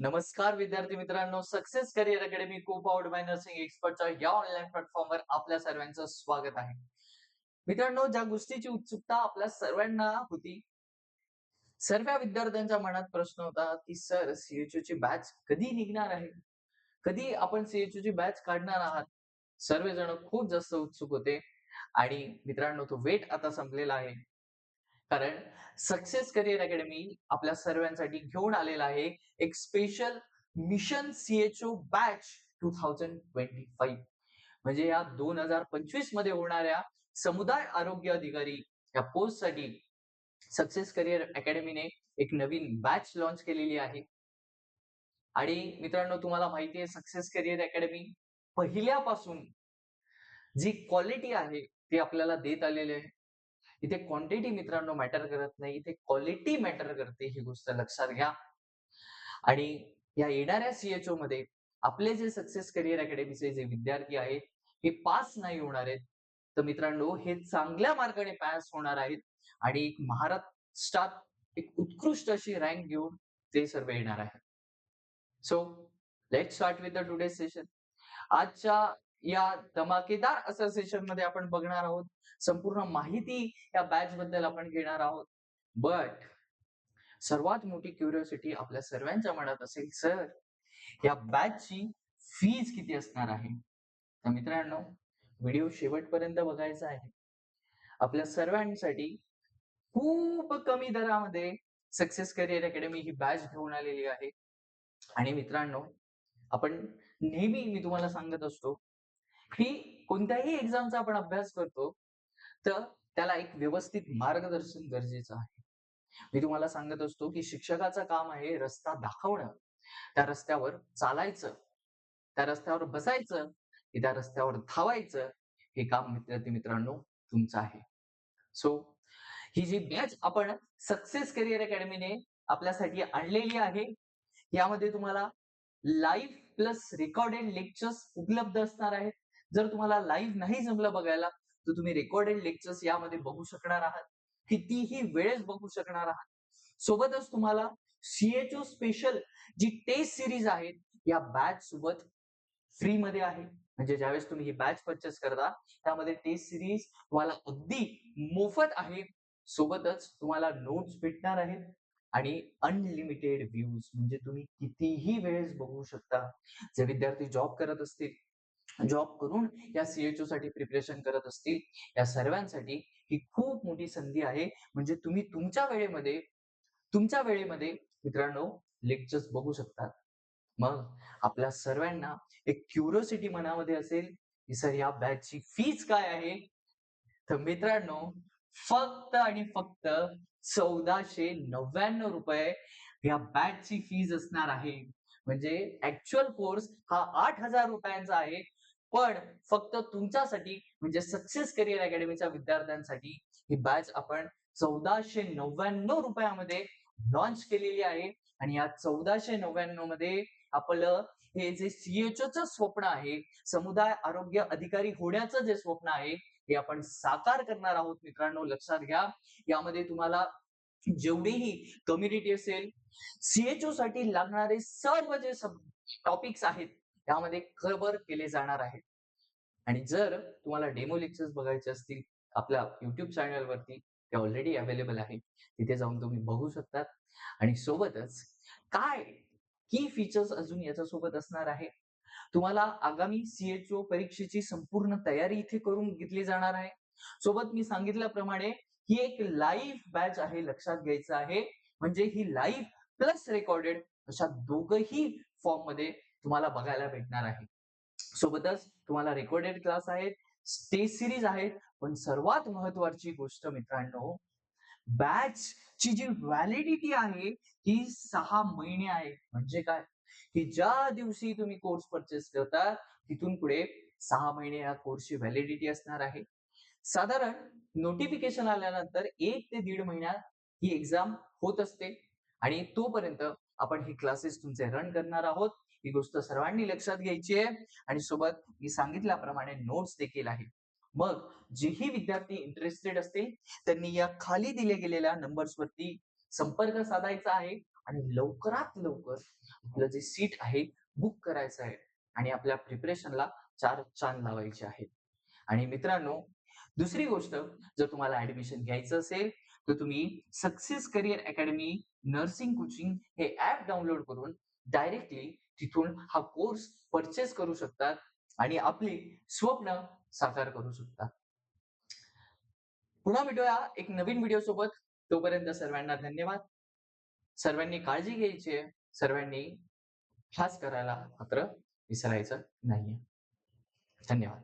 नमस्कार विद्यार्थी मित्रांनो, सक्सेस करिअर अकॅडमी को पावर्ड बाय नर्सिंग एक्सपर्टच्या या ऑनलाईन प्लॅटफॉर्मवर आपल्या सर्वांचं स्वागत आहे. मित्रांनो, ज्या गोष्टीची उत्सुकता आपल्या सर्वांना होती, सर्व विद्यार्थ्यांच्या मनात प्रश्न होता, की सर सीएचओ ची बॅच कधी निघणार आहे? कधी आपण सीएचओ ची बॅच काढणार आहात? सर्वजण खूप जास्त उत्सुक होते आणि मित्रांनो, तो वेट आता संपलेला आहे. कारण सक्सेस करिअर अकॅडमी आपल्या सर्वांसाठी घेऊन आलेला आहे एक स्पेशल मिशन सीएचओ बॅच 2025. म्हणजे या 2025 मध्ये होणाऱ्या समुदाय आरोग्य अधिकारी या पोस्ट साठी सक्सेस करिअर अकॅडमीने एक नवीन बॅच लॉन्च केलेली आहे. आणि मित्रांनो, तुम्हाला माहिती आहे सक्सेस करिअर अकॅडमी पहिल्यापासून जी क्वालिटी आहे ती आपल्याला देत आलेली आहे. इथे क्वांटिटी मित्रांनो मॅटर करत नाही, इथे क्वालिटी मॅटर करते, ही गोष्ट लक्षात घ्या. आणि या येणाऱ्या सीएचओ मध्ये आपले जे सक्सेस करिअर अकॅडमीचे जे विद्यार्थी आहेत हे पास नाही होणार आहेत, तर मित्रांनो हे चांगल्या मार्गाने पास होणार आहेत आणि एक महाराष्ट्रात एक उत्कृष्ट अशी रँक घेऊन ते सर्व येणार आहेत. So let's start with the today session. आजच्या या धमाकेदार असं सेशन मध्ये आपण बघणार आहोत, संपूर्ण माहिती या बॅच बद्दल आपण घेणार आहोत. बट सर्वात मोठी क्युरिओसिटी आपल्या सर्वांच्या मनात असेल, सर या बॅचची फीज किती असणार आहे? तर मित्रांनो, व्हिडिओ शेवटपर्यंत बघायचा आहे. आपल्या सर्वांसाठी खूप कमी दरामध्ये सक्सेस करिअर अकॅडमी ही बॅच घेऊन आलेली आहे. आणि मित्रांनो, आपण नेहमी मी तुम्हाला सांगत असतो की कोणत्याही एक्झामचा आपण अभ्यास करतो, तर त्याला एक व्यवस्थित मार्गदर्शन गरजेचं आहे. मी तुम्हाला सांगत असतो की शिक्षकाचं काम आहे रस्ता दाखवणं, त्या रस्त्यावर चालायचं, त्या रस्त्यावर बसायचं, की त्या रस्त्यावर धावायचं, हे काम विद्यार्थी मित्रांनो तुमचं आहे. सो ही जी बॅच आपण सक्सेस करिअर अकॅडमीने आपल्यासाठी आणलेली आहे, यामध्ये तुम्हाला लाईव्ह प्लस रेकॉर्डेड लेक्चर्स उपलब्ध असणार आहेत. जर तुम्हाला लाईव्ह नाही जमलं बघायला, तर तुम्ही रेकॉर्डेड लेक्चर्स यामध्ये बघू शकणार आहात. कितीही वेळेस बघू शकणार आहात. सोबतच तुम्हाला सीएचओ स्पेशल जी टेस्ट सिरीज आहे, या बॅच सोबत फ्री मध्ये आहे. म्हणजे ज्यावेळेस तुम्ही ही बॅच परचेस करता, त्यामध्ये टेस्ट सिरीज तुम्हाला अगदी मोफत आहे. सोबतच तुम्हाला नोट्स भेटणार आहेत आणि अनलिमिटेड व्ह्यूज, म्हणजे तुम्ही कितीही वेळेस बघू शकता. जे विद्यार्थी जॉब करत असतील, जॉब करून या सीएचओ साठी प्रिपरेशन करत असतील, या सर्वांसाठी ही खूप मोठी संधी आहे. म्हणजे तुम्ही तुमच्या वेळेमध्ये मित्रांनो लेक्चर्स बघू शकता. मग आपल्या सर्वांना एक क्युरिओसिटी मनामध्ये असेल की सर या बॅचची फीज काय आहे? तर मित्रांनो, फक्त आणि फक्त 1499 रुपये या बॅचची फीज असणार आहे. म्हणजे ऍक्च्युअल कोर्स हा 8,000 रुपयांचा आहे. पण फक्त तुमच्यासाठी म्हणजे सक्सेस करिअर अकॅडमीच्या विद्यार्थ्यांसाठी ही बॅच आपण 1499 रुपयामध्ये लॉन्च केलेली आहे. आणि या 1499 मध्ये आपलं हे जे सीएचओचं स्वप्न आहे, समुदाय आरोग्य अधिकारी होण्याचं जे स्वप्न आहे, हे आपण साकार करणार आहोत. मित्रांनो लक्षात घ्या, यामध्ये तुम्हाला जेवढेही कम्युनिटी असेल, सीएचओ साठी लागणारे सर्व जे टॉपिक्स आहेत, त्यामध्ये कव्हर केले जाणार आहेत. आणि जर तुम्हाला डेमो लेक्चर्स बघायचे असतील, आपल्या YouTube चॅनल वरती ते ऑलरेडी अवेलेबल आहे. तिथे जाऊन तुम्ही बघू शकतात. आणि सोबतच काय की फीचर्स अजून याच्यासोबत असणार आहे, तुम्हाला आगामी सीएचओ परीक्षेची संपूर्ण तयारी इथे करून घेतली जाणार आहे. सोबत मी सांगितल्याप्रमाणे ही एक लाईव्ह बॅच आहे, लक्षात घ्यायचं आहे. म्हणजे ही लाईव्ह प्लस रेकॉर्डेड अशा दोघही फॉर्म मध्ये तुम्हाला बघायला भेटणार आहे. सोबतच तुम्हाला रेकॉर्डेड क्लास आहेत, स्टेज सिरीज आहेत, पण सर्वात महत्वाची गोष्ट मित्रांनो, बॅच ची जी व्हॅलिडिटी आहे ही 6 महिने आहे. म्हणजे काय, की ज्या दिवशी तुम्ही कोर्स परचेस करता, तिथून पुढे 6 महिने या कोर्सची व्हॅलिडिटी असणार आहे. साधारण नोटिफिकेशन आल्यानंतर 1 ते 1.5 महिन्यात ही एक्झाम होत असते. आणि तोपर्यंत आपण ही क्लासेस तुमचे रन करणार आहोत. ही गोष्ट सर्वांनी लक्षात घ्यायची आहे. आणि सोबत मी सांगितल्याप्रमाणे नोट्स देखील आहे. मग जेही विद्यार्थी इंटरेस्टेड असतील, त्यांनी या खाली दिले गेलेल्या नंबर्स वरती संपर्क साधायचा आहे. आणि लवकरात लवकर आपलं जे सीट आहे बुक करायचं आहे आणि आपल्या प्रिपरेशनला 4 चांद लावायचे आहेत. आणि मित्रांनो, दुसरी गोष्ट, जर तुम्हाला ऍडमिशन घ्यायचं असेल, तर तुम्ही success career academy nursing coaching हे ॲप डाउनलोड करून डायरेक्टली तिथून हा कोर्स परचेस करू शकतात आणि आपली स्वप्न साकार करू शकता. पुन्हा भेटूया एक नवीन व्हिडिओ सोबत. तोपर्यंत सर्वांना धन्यवाद. सर्वांनी काळजी घ्यायची आहे. सर्वांनी खास करायला मात्र विसरायचं नाहीये. धन्यवाद.